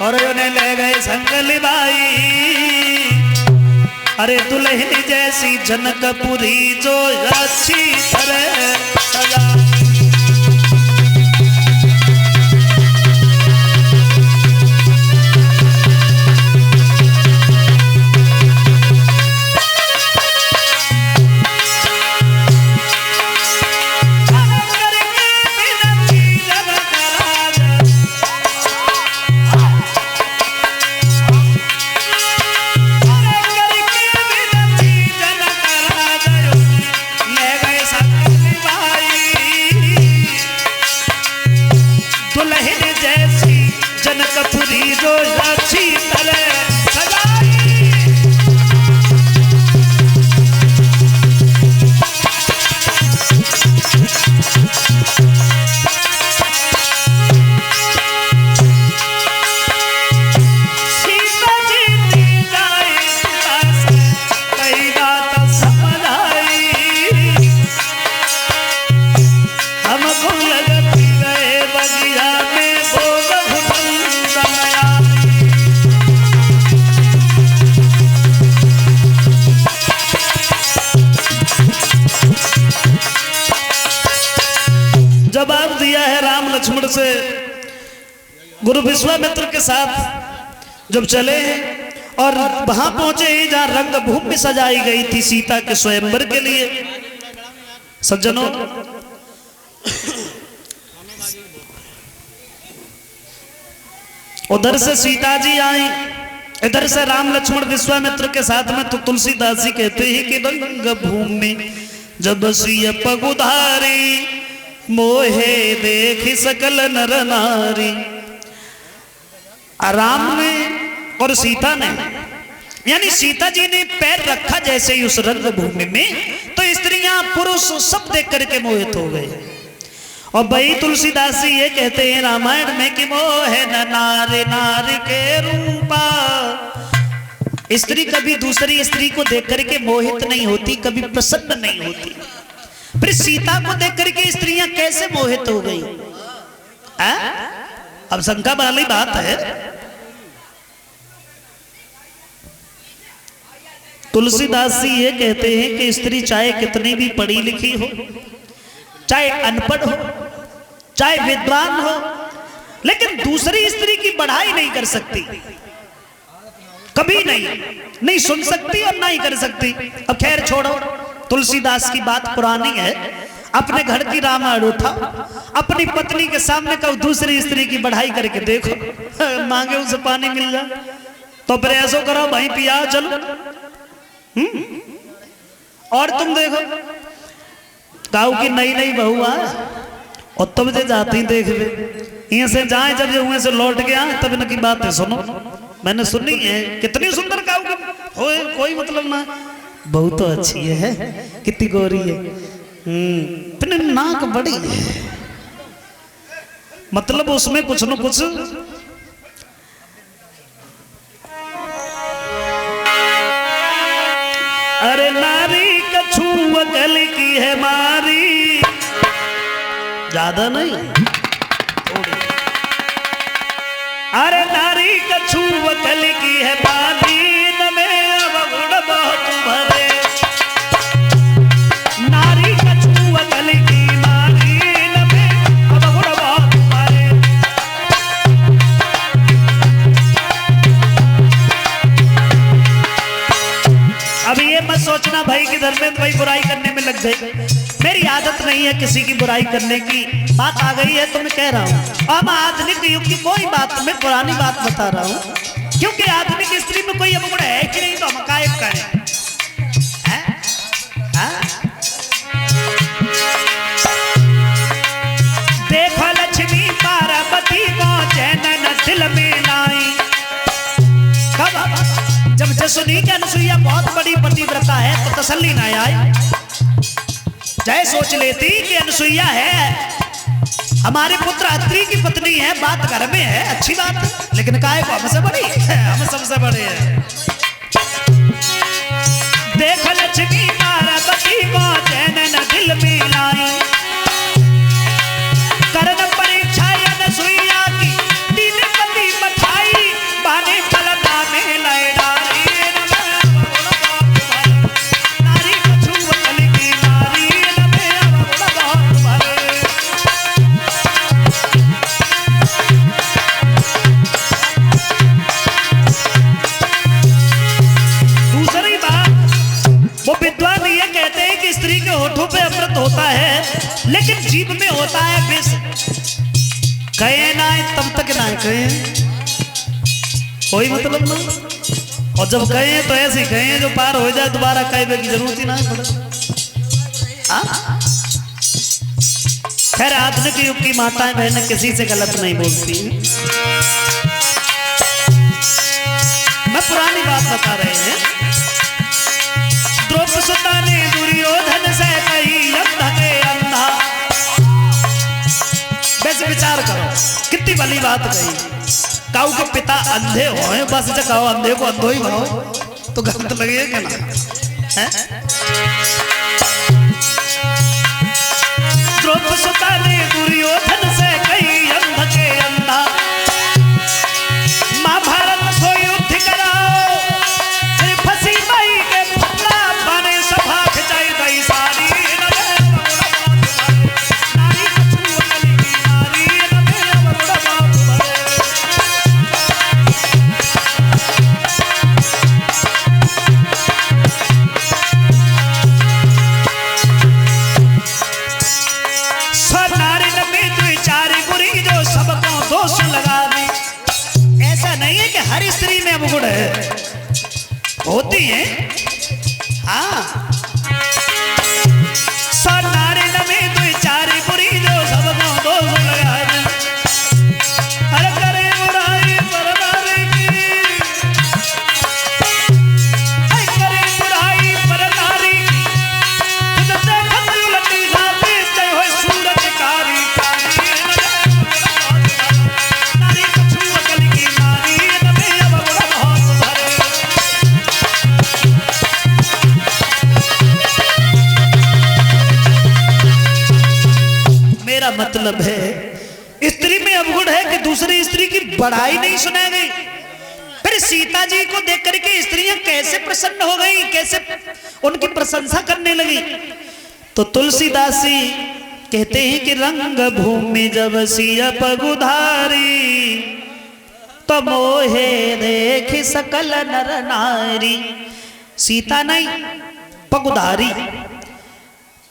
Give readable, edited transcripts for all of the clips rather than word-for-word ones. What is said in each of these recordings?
और उन्हें ले गए संगली बाई। अरे दुल्हन जैसी जनकपुरी जो अच्छी तरह सजा। जनकपुरी जो अच्छी तरह सजाई। सीता जी दी जाए कई बात समझ आई। हमको लगती गए बगिया में जवाब दिया है राम लक्ष्मण से। गुरु विश्वामित्र के साथ जब चले और वहां पहुंचे ही जहां रंगभूमि सजाई गई थी सीता के स्वयंवर के लिए। सज्जनों, उधर से सीता जी आई, इधर से राम लक्ष्मण विश्वामित्र के साथ में। तो तुलसीदास जी कहते हैं कि रंगभूमि जब सिय पगुधारी मोहे देख सकल नर नारी। राम ने और सीता ने, यानी सीता जी ने पैर रखा जैसे ही उस रंगभूमि में, तो स्त्रियां पुरुष सब देख करके मोहित हो गए। और भाई तुलसीदास जी ये कहते हैं रामायण में कि मोहे न नारी नारी के रूपा। स्त्री कभी दूसरी स्त्री को देख करके मोहित नहीं होती, कभी प्रसन्न नहीं होती। फिर सीता को देख करके स्त्रियां कैसे मोहित हो गई? अब शंका वाली बात है। तुलसीदास जी ये कहते हैं कि स्त्री चाहे कितनी भी पढ़ी लिखी हो, चाहे अनपढ़ हो, चाहे विद्वान हो, लेकिन दूसरी स्त्री की बढ़ाई नहीं कर सकती, कभी नहीं सुन सकती और ना ही कर सकती। अब खैर छोड़ो, तुलसीदास की बात पुरानी है। अपने घर की रामायण उठा, अपनी पत्नी के सामने कहो दूसरी स्त्री की बढ़ाई करके देखो, मांगे उसे पानी मिल जाए तो फिर ऐसा करो भाई पिया चलो। और तुम देखो गाँव की नई नई बहू आ और तब से जाती देख ले, यहाँ से जाए जब वहां से लौट गया तब इनकी बात है सुनो, मैंने सुनी है कितनी सुंदर गाँव की हो, कोई मतलब ना, बहू तो अच्छी है, कितनी गोरी है, फिर नाक बड़ी है, मतलब उसमें कुछ न कुछ। अरे नारी कछू गल की है मारी, ज्यादा नहीं थोड़ी। अरे नारी कछू गल की है मारी, न में अब गुण बहुत भरे। नारी कछू गल की मारी, न में अब गुण बहुत भरे। अब ये मत सोचना भाई कि धर्मेंद्र भाई बुराई करने में लग गए, मेरी आदत नहीं है किसी की बुराई करने की। बात आ गई है तो मैं कह रहा हूँ। अब आधुनिक युग की कोई बात, मैं पुरानी बात बता रहा हूँ, क्योंकि आधुनिक स्त्री में कोई अवगुण है कि नहीं, तो हम कायम करें। देखो लक्ष्मी पार्वती को चैन दिल में लाई। कब जब जसुनी की अनुसुईया बहुत बड़ी पतिव्रता है तो तसल्ली ना आई, जय सोच लेती कि अनुसुईया है हमारे पुत्र अत्रि की पत्नी है, बात घर में है, अच्छी बात है, लेकिन काहे को हमसे बड़ी है, हम सबसे बड़े हैं। देख लक्ष्मी पार्वती को चैन न दिल में लाई। करण परीक्षा अनुसुईया की तीन पति बठाई। लेकिन जीभ में होता है विष। कहे ना तब तक ना कहे, कोई मतलब ना। और जब कहे तो ऐसे कहे जो पार हो जाए, दोबारा कहने की जरूरत ही ना पड़े। खैर आधुनिक युग की माताएं बहनें किसी से गलत नहीं बोलती। मैं पुरानी बात बता रहे हैं। द्रौपदी ने दुर्योधन से कही अंधा के अंधा। वैसे विचार करो कितनी भली बात कही। काऊ के पिता अंधे हो, बस जो कहो अंधे को अंधो ही कहो तो गलत लगेगा ना, है? द्रौपदी ने दुर्योधन से कही अंध के अंधा। महाभारत सो युद्ध कराओ, फंसी मई के फटला बने सभा खिंचाई गई सारी। हर स्त्री में अवगुण है, होती है। हाँ नारी में दो चारी बुरी जो सबको दोष लगा दे। हर करे बुराई पर नारी की, करे बुराई पर नारी की। खुद से खुद उलटी जाती चाहे हो सूरज कारी कारी। नारी कुछ अकल की नारी मतलब है स्त्री में अवगुण है कि दूसरी स्त्री की बढ़ाई नहीं सुना गई। फिर सीता जी को देख करके स्त्रियां कैसे प्रसन्न हो गई, कैसे उनकी प्रशंसा करने लगी। तो तुलसीदास जी कहते हैं कि रंग भूमि जब सिया पगुधारी, तो मोहे देख सकल नर नारी। सीता नहीं पगुधारी,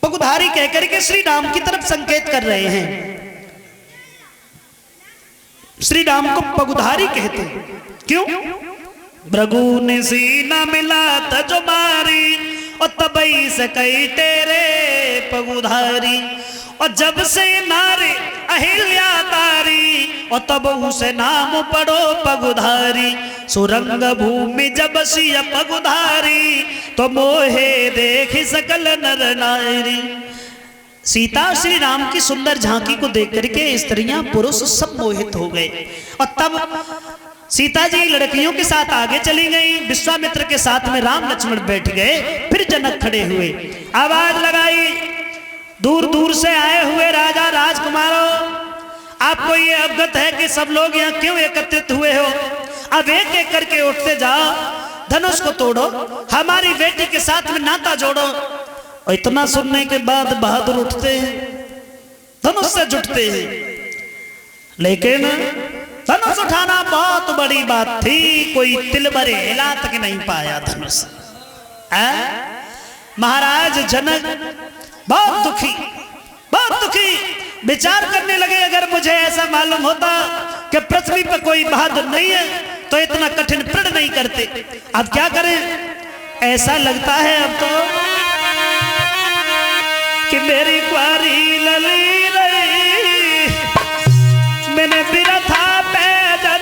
पगुधारी कहकर के श्री राम की तरफ संकेत कर रहे हैं। श्री राम को पगुधारी कहते हैं। क्यों? भृगु ने सीना मिला तजो मारी, और तबई से कई तेरे पगुधारी। और जब से नारे अहिल्या तारी, और तब उसे नाम पढ़ो पगुधारी। सुरंग भूमि जब सिया पगुधारी, तो मोहे देख सकल नर नारी। सीता श्री राम की सुंदर झांकी को देख करके स्त्रियां पुरुष सब मोहित हो गए। और तब सीता जी लड़कियों के साथ आगे चली गई, विश्वामित्र के साथ में राम लक्ष्मण बैठ गए। फिर जनक खड़े हुए, आवाज लगाई, दूर दूर से आए हुए राजा राजकुमारों, आपको ये अवगत है कि सब लोग यहाँ क्यों एकत्रित हुए हो? अब एक एक करके उठते जाओ, धनुष को तोड़ो, हमारी बेटी के साथ में नाता जोड़ो। और इतना सुनने के बाद बहादुर उठते हैं, धनुष से जुटते हैं। लेकिन धनुष उठाना बहुत बड़ी बात थी, कोई तिल भरे हिला तक नहीं पाया धनुष। महाराज जनक बहुत दुखी, बहुत दुखी। विचार करने लगे, अगर मुझे ऐसा मालूम होता कि पृथ्वी पर कोई बहादुर नहीं है तो इतना कठिन प्रण नहीं करते। अब क्या करें? ऐसा लगता है अब तो कि मेरी कुआरी लली रही, मैंने बिरथा पे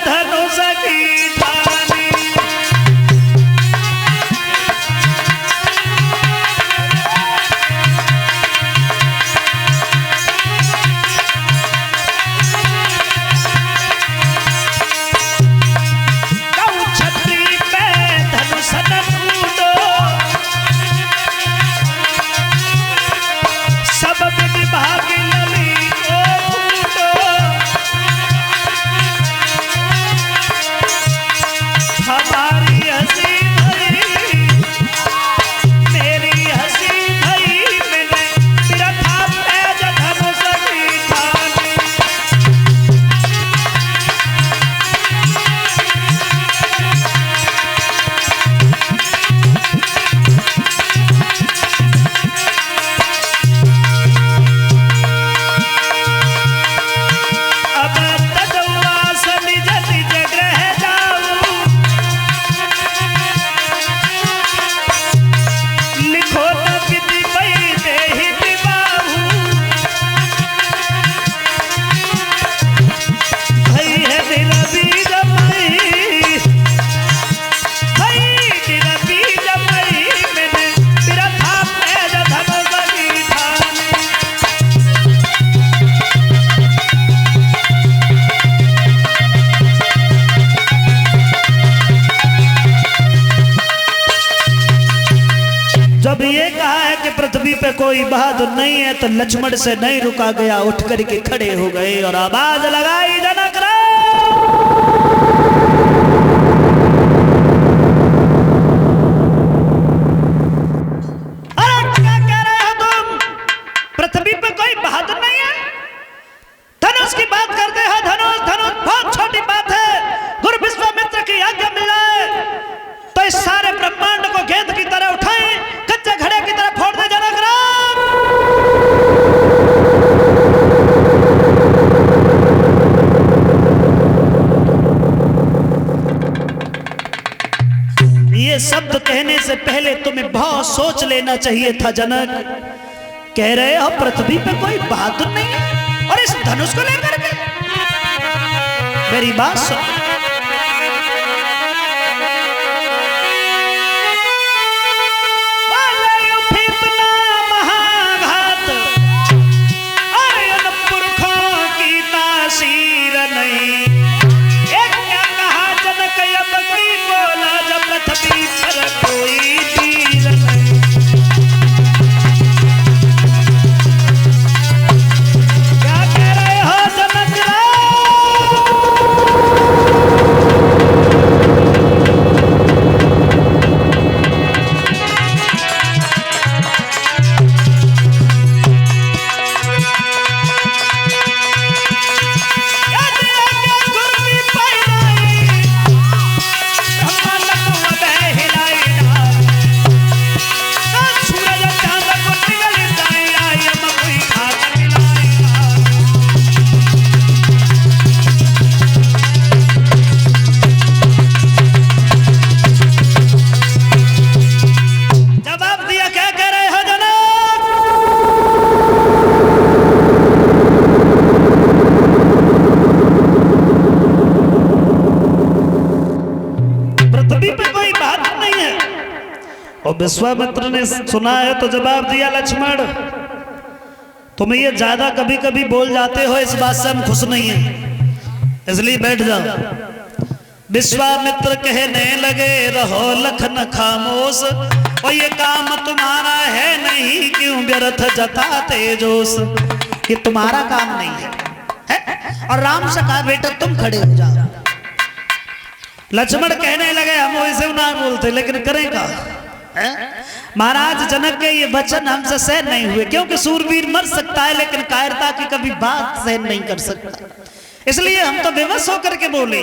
धनुष की ठानी। कऊ छत्री पे धनुष न कूदो, सब विभाग पे कोई बहादुर नहीं है, तो लक्ष्मण से नहीं रुका गया, उठ करके खड़े हो गए और आवाज लगाई, जनक अरे क्या कह रहे हो तुम? पृथ्वी पे कोई बहादुर नहीं है? धनुष की बात करते हो? धनुष धनुष बहुत छोटी बात है। गुरु विश्वामित्र की आज्ञा मिल जाए तो इस सारे ब्रह्मांड को गेंद की तरह उठाएं, कच्चे घड़े की तरह फोड़ दे जनक राम। ये शब्द कहने से पहले तुम्हें बहुत सोच लेना चाहिए था जनक। कह रहे हो पृथ्वी पे कोई बहादुर नहीं है और इस धनुष को लेकर के? मेरी बात सुन, विश्वामित्र ने सुना है तो जवाब दिया, लक्ष्मण तुम ये ज्यादा कभी कभी बोल जाते हो, इस बात से हम खुश नहीं हैं, इसलिए बैठ जाओ। विश्वामित्र कहने लगे, रहो लखन खामोश, और ये काम तुम्हारा है नहीं, क्यों व्यर्थ जताते जोश। ये तुम्हारा काम नहीं है? और राम से कहा बेटा तुम खड़े हो जाओ। लक्ष्मण कहने लगे हम वैसे ना बोलते, लेकिन करेगा महाराज जनक के ये वचन हमसे सहन नहीं हुए, क्योंकि सूरवीर मर सकता है लेकिन कायरता की कभी बात सहन नहीं कर सकता, इसलिए हम तो बेबस होकर के बोले।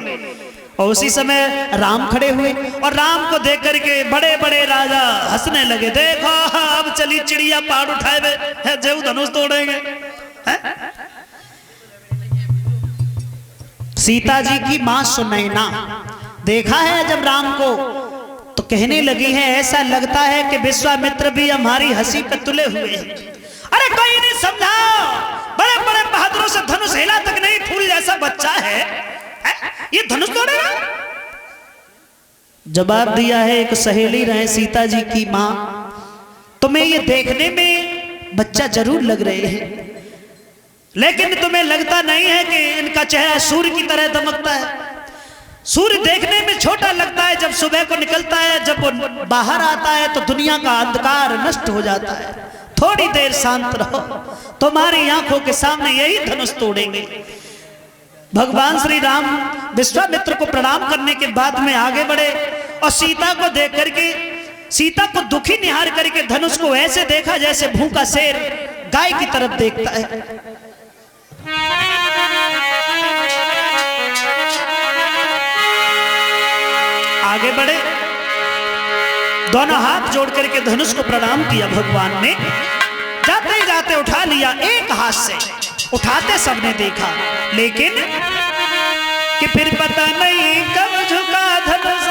और उसी समय राम खड़े हुए और राम को देख करके बड़े बड़े राजा हंसने लगे। देखो अब चली चिड़िया पाड़ उठाए हुए जेऊ धनुष तोड़ेंगे। सीता जी की मां सुनैना देखा है जब राम को, तो कहने लगी है ऐसा लगता है कि विश्वामित्र भी हमारी हंसी पे तुले हुए हैं। अरे कोई नहीं समझा, बड़े बड़े बहादुरों से धनुष हिला तक नहीं, फूल जैसा बच्चा है, ये धनुष तोड़ेगा? जवाब दिया है एक सहेली रहे सीता जी की मां, तुम्हें ये देखने में बच्चा जरूर लग रहे हैं, लेकिन तुम्हें लगता नहीं है कि इनका चेहरा सूर्य की तरह दमकता है। सूर्य देखने में छोटा लगता है जब सुबह को निकलता है, जब वो बाहर आता है तो दुनिया का अंधकार नष्ट हो जाता है। थोड़ी देर शांत रहो, तुम्हारी आंखों के सामने यही धनुष तोड़ेंगे। भगवान श्री राम विश्वामित्र को प्रणाम करने के बाद में आगे बढ़े और सीता को देख करके, सीता को दुखी निहार करके धनुष को ऐसे देखा जैसे भूखा शेर गाय की तरफ देखता है। आगे बढ़े, दोनों हाथ जोड़ करके धनुष को प्रणाम किया भगवान ने। जाते ही जाते उठा लिया एक हाथ से, उठाते सबने देखा, लेकिन कि फिर पता नहीं कब झुका धनुष,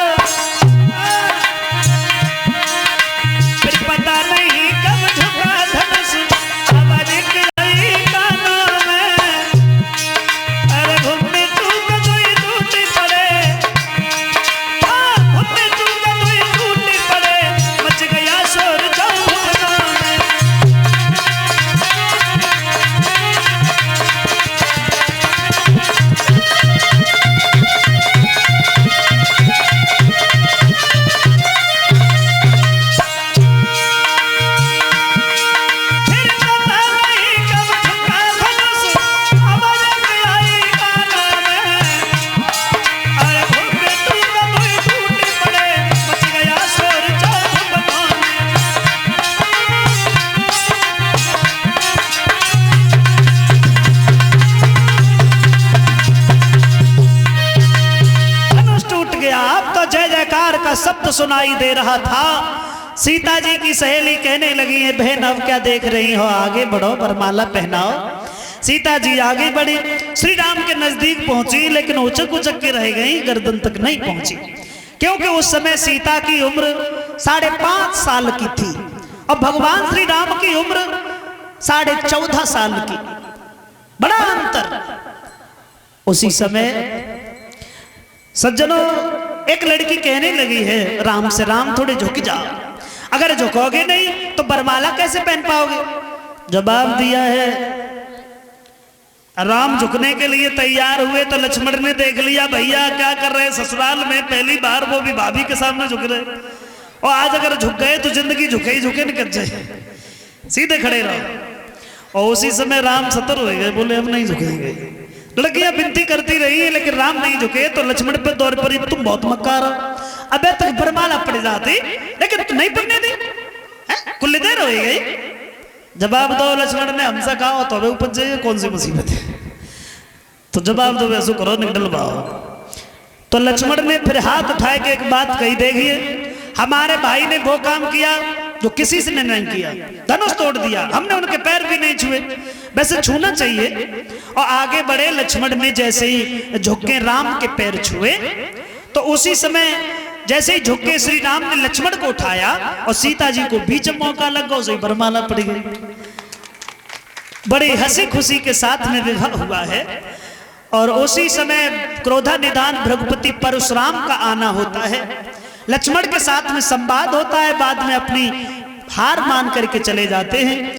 फिर पता नहीं कब झुका धनुष, आवाज गई कानों में, अरे घूमने तू कदोई टूटी पड़े, घूमने तू कदोई टूटी पड़े, मच गया शोर चौधरों में। शब्द सुनाई दे रहा था। सीता जी की सहेली कहने लगी है, बहन अब क्या देख रही हो, आगे बढ़ो वरमाला पहनाओ। सीता जी आगे बढ़ी, श्री राम के नजदीक पहुंची, लेकिन उचक उचक के रह गई, गर्दन तक नहीं पहुंची, क्योंकि उस समय सीता की उम्र 5.5 साल की थी और भगवान श्री राम की उम्र 14.5 साल की, बड़ा अंतर। उसी समय सज्जनों एक लड़की कहने लगी है राम से, राम थोड़े झुक जाओ, अगर झुकोगे नहीं तो बरमाला कैसे पहन पाओगे। जवाब दिया है, राम झुकने के लिए तैयार हुए तो लक्ष्मण ने देख लिया, भैया क्या कर रहे हैं, ससुराल में पहली बार वो भी भाभी के सामने झुक रहे, और आज अगर झुक गए तो जिंदगी झुके ही झुके निकल जाए, सीधे खड़े रहो। और उसी समय राम सतर हो गए, बोले अब नहीं झुकेंगे। लड़कियां विनती करती रही है लेकिन राम नहीं झुके, तो लक्ष्मण पे दौर पर तुम बहुत मक्कार हो, अबे तक बरमाला पड़ जाती लेकिन तुम नहीं पड़ने दी, कुल देर हो गई। जवाब दो लक्ष्मण ने, हमसे कहा तो अबे उपज जाइए, कौन सी मुसीबत है, तो जवाब दो वैसो करो निकल पाओ। तो लक्ष्मण ने फिर हाथ उठाए के एक बात कही, देखिए हमारे भाई ने वो काम किया जो किसी से नहीं किया, धनुष तोड़ दिया, हमने उनके पैर भी नहीं छुए, वैसे छूना चाहिए। और आगे बढ़े, लक्ष्मण ने जैसे ही झुके राम के पैर छुए, तो उसी समय जैसे ही झुके श्री राम ने लक्ष्मण को उठाया और सीता जी को बीच मौका लगा, उसे बरमाला पड़ गई। बड़ी हंसी खुशी के साथ में विवाह हुआ है। और उसी समय क्रोधानिधान भृगुपति परशुराम का आना होता है, लक्ष्मण के साथ में संवाद होता है, बाद में अपनी हार मान करके चले जाते हैं।